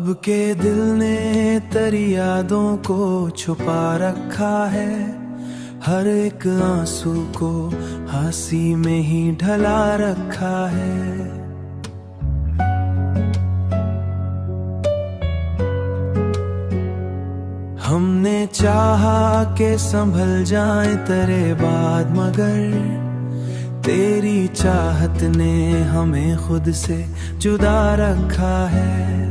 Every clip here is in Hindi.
अब के दिल ने तेरी यादों को छुपा रखा है, हर एक आंसू को हंसी में ही ढला रखा है। हमने चाहा के संभल जाए तेरे बाद, मगर तेरी चाहत ने हमें खुद से जुदा रखा है।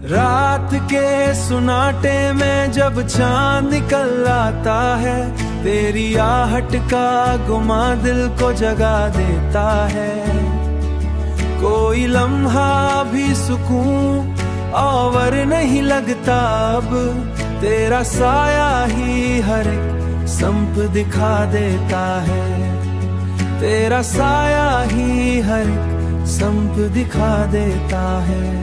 रात के सुनाटे में जब चांद निकल आता है, तेरी आहट का गुमा दिल को जगा देता है। कोई लम्हा भी सुकून और नहीं लगता अब, तेरा साया ही हर एक संप दिखा देता है। तेरा साया ही हर एक संप दिखा देता है।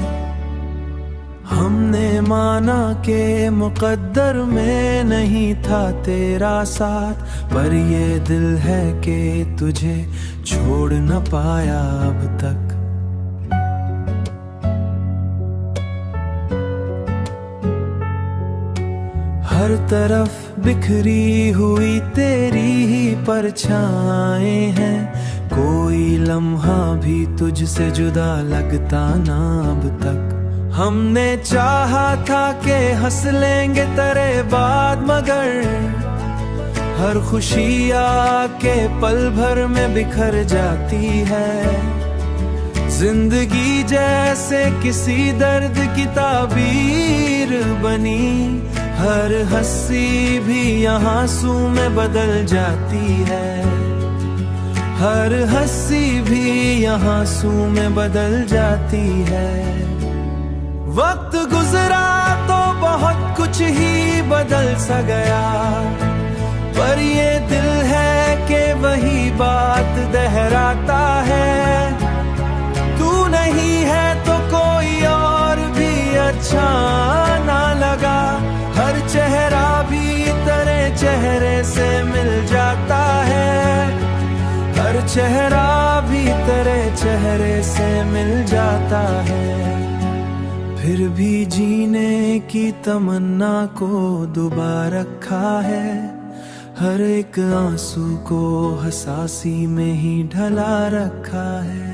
हमने माना के मुकद्दर में नहीं था तेरा साथ, पर ये दिल है कि तुझे छोड़ न पाया अब तक। हर तरफ बिखरी हुई तेरी ही परछाएं हैं, कोई लम्हा भी तुझसे जुदा लगता ना अब तक। हमने चाहा था कि हंस लेंगे तेरे बाद, मगर हर खुशी आके पल भर में बिखर जाती है। जिंदगी जैसे किसी दर्द की ताबीर बनी, हर हंसी भी यहाँ आंसू में बदल जाती है। हर हंसी भी यहाँ आंसू में बदल जाती है। वक्त गुजरा तो बहुत कुछ ही बदल सा गया, पर ये दिल है कि वही बात दोहराता है। तू नहीं है तो कोई और भी अच्छा ना लगा, हर चेहरा भी तेरे चेहरे से मिल जाता है। हर चेहरा भी तेरे चेहरे से मिल जाता है। फिर भी जीने की तमन्ना को डुबा रखा है, हर एक आंसू को हंसासी में ही ढला रखा है।